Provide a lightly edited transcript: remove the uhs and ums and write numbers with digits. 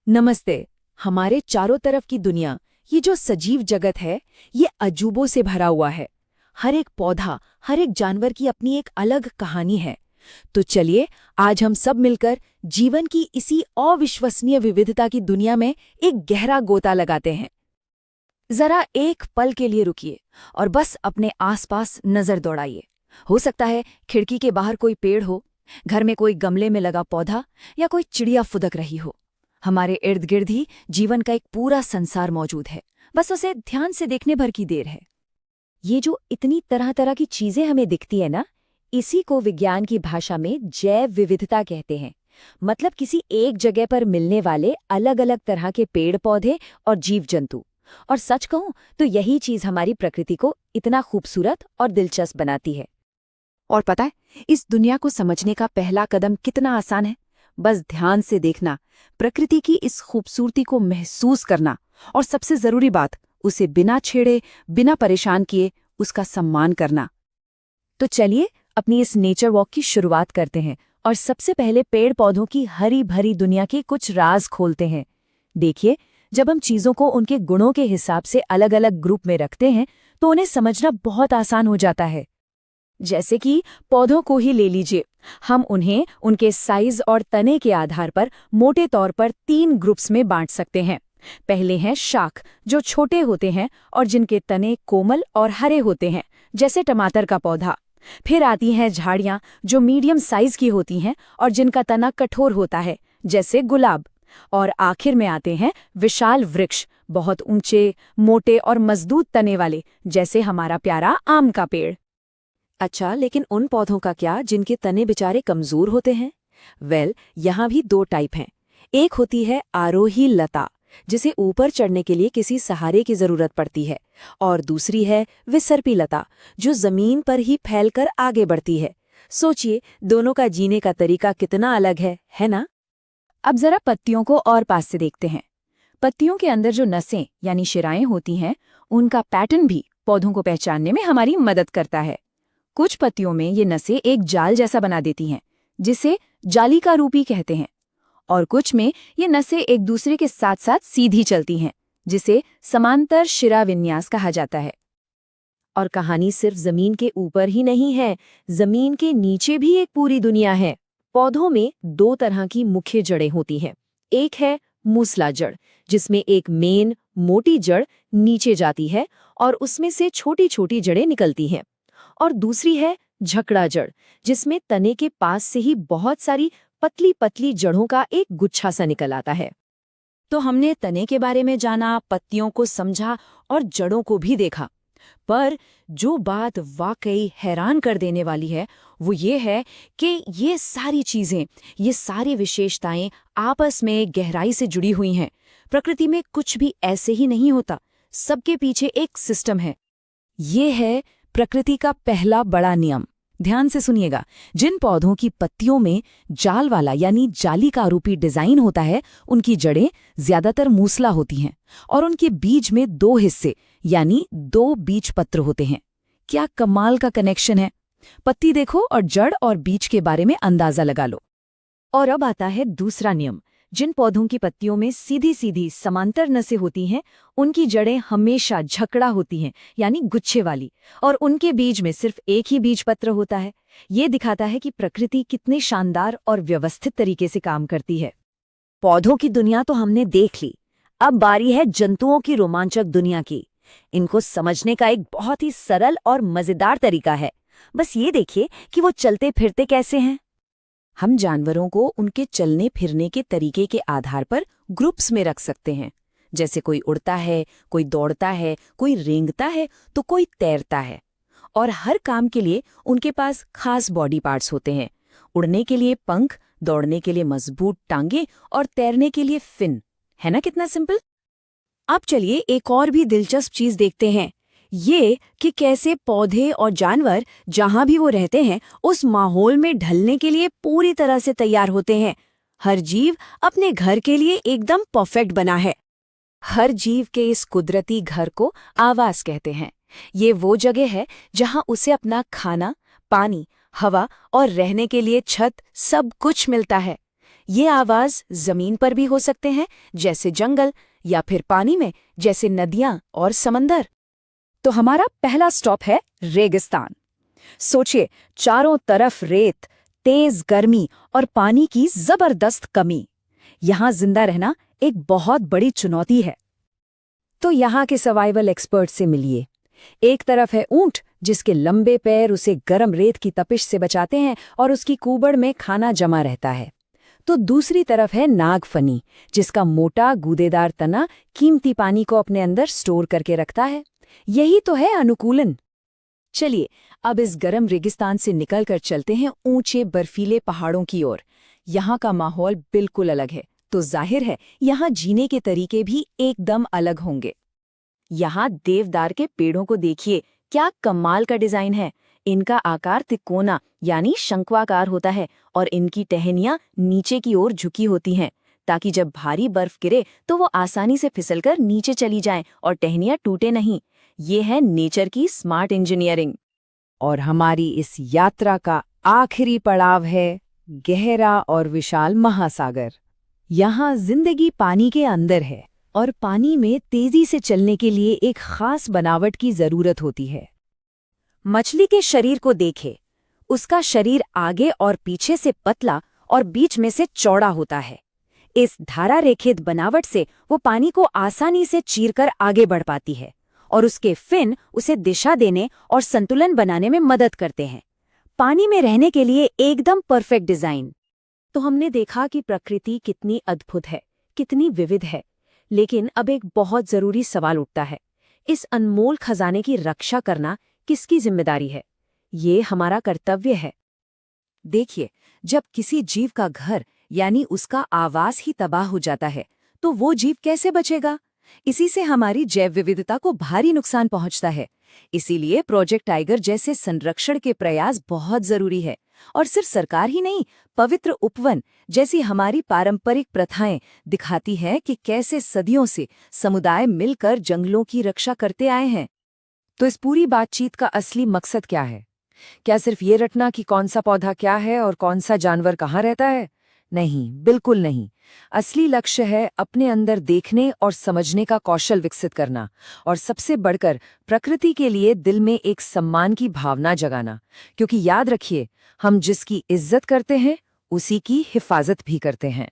नमस्ते। हमारे चारों तरफ की दुनिया, ये जो सजीव जगत है, ये अजूबों से भरा हुआ है। हर एक पौधा, हर एक जानवर की अपनी एक अलग कहानी है। तो चलिए, आज हम सब मिलकर जीवन की इसी अविश्वसनीय विविधता की दुनिया में एक गहरा गोता लगाते हैं। जरा एक पल के लिए रुकिए और बस अपने आसपास नजर दौड़ाइए। हो सकता है खिड़की के बाहर कोई पेड़ हो, घर में कोई गमले में लगा पौधा या कोई चिड़िया फुदक रही हो। हमारे इर्द गिर्द ही जीवन का एक पूरा संसार मौजूद है, बस उसे ध्यान से देखने भर की देर है। ये जो इतनी तरह तरह की चीजें हमें दिखती है ना, इसी को विज्ञान की भाषा में जैव विविधता कहते हैं। मतलब किसी एक जगह पर मिलने वाले अलग अलग तरह के पेड़ पौधे और जीव जंतु। और सच कहूं तो यही चीज हमारी प्रकृति को इतना खूबसूरत और दिलचस्प बनाती है। और पता है, इस दुनिया को समझने का पहला कदम कितना आसान है। बस ध्यान से देखना, प्रकृति की इस खूबसूरती को महसूस करना और सबसे जरूरी बात, उसे बिना छेड़े, बिना परेशान किए उसका सम्मान करना। तो चलिए अपनी इस नेचर वॉक की शुरुआत करते हैं और सबसे पहले पेड़ पौधों की हरी भरी दुनिया के कुछ राज खोलते हैं। देखिए, जब हम चीजों को उनके गुणों के हिसाब से अलग अलग ग्रुप में रखते हैं तो उन्हें समझना बहुत आसान हो जाता है। जैसे कि पौधों को ही ले लीजिए, हम उन्हें उनके साइज और तने के आधार पर मोटे तौर पर 3 ग्रुप्स में बांट सकते हैं। पहले हैं शाख, जो छोटे होते हैं और जिनके तने कोमल और हरे होते हैं, जैसे टमाटर का पौधा। फिर आती हैं झाड़ियां, जो मीडियम साइज की होती हैं और जिनका तना कठोर होता है, जैसे गुलाब। और आखिर में आते हैं विशाल वृक्ष, बहुत ऊंचे, मोटे और मजबूत तने वाले, जैसे हमारा प्यारा आम का पेड़। अच्छा, लेकिन उन पौधों का क्या जिनके तने बेचारे कमजोर होते हैं? यहाँ भी 2 टाइप हैं। एक होती है आरोही लता, जिसे ऊपर चढ़ने के लिए किसी सहारे की जरूरत पड़ती है, और दूसरी है विसर्पी लता, जो जमीन पर ही फैलकर आगे बढ़ती है। सोचिए, दोनों का जीने का तरीका कितना अलग है ना? अब जरा पत्तियों को और पास से देखते हैं। पत्तियों के अंदर जो नसें यानी शिराएं होती हैं, उनका पैटर्न भी पौधों को पहचानने में हमारी मदद करता है। कुछ पत्तियों में ये नसें एक जाल जैसा बना देती हैं, जिसे जालिका रूपी कहते हैं, और कुछ में ये नसें एक दूसरे के साथ साथ सीधी चलती हैं, जिसे समांतर शिरा विन्यास कहा जाता है। और कहानी सिर्फ जमीन के ऊपर ही नहीं है, जमीन के नीचे भी एक पूरी दुनिया है। पौधों में 2 तरह की मुख्य जड़ें होती हैं। एक है मूसला जड़, जिसमें एक मेन मोटी जड़ नीचे जाती है और उसमें से छोटी छोटी जड़ें निकलती हैं। और दूसरी है झकड़ा जड़, जिसमें तने के पास से ही बहुत सारी पतली पतली जड़ों का एक गुच्छा सा निकल आता है। तो हमने तने के बारे में जाना, पत्तियों को समझा और जड़ों को भी देखा। पर जो बात वाकई हैरान कर देने वाली है, वो ये है कि ये सारी चीजें, ये सारी विशेषताएं आपस में गहराई से जुड़ी हुई हैं। प्रकृति में कुछ भी ऐसे ही नहीं होता, सबके पीछे एक सिस्टम है। ये है प्रकृति का पहला बड़ा नियम। ध्यान से सुनिएगा, जिन पौधों की पत्तियों में जाल वाला यानी जालिका रूपी डिजाइन होता है, उनकी जड़ें ज्यादातर मूसला होती हैं और उनके बीज में 2 हिस्से यानी 2 बीज पत्र होते हैं। क्या कमाल का कनेक्शन है! पत्ती देखो और जड़ और बीज के बारे में अंदाजा लगा लो। और अब आता है दूसरा नियम। जिन पौधों की पत्तियों में सीधी सीधी समांतर नसें होती हैं, उनकी जड़ें हमेशा झकड़ा होती हैं यानी गुच्छे वाली, और उनके बीज में सिर्फ एक ही बीज पत्र होता है। ये दिखाता है कि प्रकृति कितने शानदार और व्यवस्थित तरीके से काम करती है। पौधों की दुनिया तो हमने देख ली, अब बारी है जंतुओं की रोमांचक दुनिया की। इनको समझने का एक बहुत ही सरल और मजेदार तरीका है। बस ये देखिए कि वो चलते फिरते कैसे हैं। हम जानवरों को उनके चलने फिरने के तरीके के आधार पर ग्रुप्स में रख सकते हैं। जैसे कोई उड़ता है, कोई दौड़ता है, कोई रेंगता है, तो कोई तैरता है। और हर काम के लिए उनके पास खास बॉडी पार्ट्स होते हैं। उड़ने के लिए पंख, दौड़ने के लिए मजबूत टांगे और तैरने के लिए फिन। है ना कितना सिंपल? अब चलिए एक और भी दिलचस्प चीज देखते हैं, ये कि कैसे पौधे और जानवर जहां भी वो रहते हैं, उस माहौल में ढलने के लिए पूरी तरह से तैयार होते हैं। हर जीव अपने घर के लिए एकदम परफेक्ट बना है। हर जीव के इस कुदरती घर को आवास कहते हैं। ये वो जगह है जहां उसे अपना खाना, पानी, हवा और रहने के लिए छत सब कुछ मिलता है। ये आवाज जमीन पर भी हो सकते हैं, जैसे जंगल, या फिर पानी में, जैसे नदियां और समंदर। तो हमारा पहला स्टॉप है रेगिस्तान। सोचिए, चारों तरफ रेत, तेज गर्मी और पानी की जबरदस्त कमी। यहां जिंदा रहना एक बहुत बड़ी चुनौती है। तो यहाँ के सर्वाइवल एक्सपर्ट से मिलिए। एक तरफ है ऊंट, जिसके लंबे पैर उसे गर्म रेत की तपिश से बचाते हैं और उसकी कूबड़ में खाना जमा रहता है। तो दूसरी तरफ है नागफनी, जिसका मोटा गूदेदार तना कीमती पानी को अपने अंदर स्टोर करके रखता है। यही तो है अनुकूलन। चलिए, अब इस गर्म रेगिस्तान से निकलकर चलते हैं ऊंचे बर्फीले पहाड़ों की ओर। यहाँ का माहौल बिल्कुल अलग है, तो जाहिर है यहाँ जीने के तरीके भी एकदम अलग होंगे। यहाँ देवदार के पेड़ों को देखिए, क्या कमाल का डिजाइन है। इनका आकार तिकोना यानी शंक्वाकार होता है और इनकी टहनियां नीचे की ओर झुकी होती हैं, ताकि जब भारी बर्फ गिरे तो वो आसानी से फिसलकर नीचे चली जाएं और टहनियां टूटे नहीं। ये है नेचर की स्मार्ट इंजीनियरिंग। और हमारी इस यात्रा का आखिरी पड़ाव है गहरा और विशाल महासागर। यहाँ जिंदगी पानी के अंदर है और पानी में तेजी से चलने के लिए एक खास बनावट की जरूरत होती है। मछली के शरीर को देखें, उसका शरीर आगे और पीछे से पतला और बीच में से चौड़ा होता है। इस धारा रेखित बनावट से वो पानी को आसानी से चीरकर आगे बढ़ पाती है और उसके फिन उसे दिशा देने और संतुलन बनाने में मदद करते हैं। पानी में रहने के लिए एकदम परफेक्ट डिजाइन। तो हमने देखा कि प्रकृति कितनी अद्भुत है, कितनी विविध है। लेकिन अब एक बहुत जरूरी सवाल उठता है, इस अनमोल खजाने की रक्षा करना किसकी जिम्मेदारी है? ये हमारा कर्तव्य है। देखिए, जब किसी जीव का घर यानी उसका आवास ही तबाह हो जाता है, तो वो जीव कैसे बचेगा? इसी से हमारी जैव विविधता को भारी नुकसान पहुंचता है। इसीलिए प्रोजेक्ट टाइगर जैसे संरक्षण के प्रयास बहुत जरूरी है। और सिर्फ सरकार ही नहीं, पवित्र उपवन जैसी हमारी पारंपरिक प्रथाएं दिखाती हैं कि कैसे सदियों से समुदाय मिलकर जंगलों की रक्षा करते आए हैं। तो इस पूरी बातचीत का असली मकसद क्या है? क्या सिर्फ ये रटना कि कौन सा पौधा क्या है और कौन सा जानवर कहाँ रहता है? नहीं, बिल्कुल नहीं। असली लक्ष्य है अपने अंदर देखने और समझने का कौशल विकसित करना, और सबसे बढ़कर प्रकृति के लिए दिल में एक सम्मान की भावना जगाना। क्योंकि याद रखिए, हम जिसकी इज्जत करते हैं उसी की हिफाजत भी करते हैं।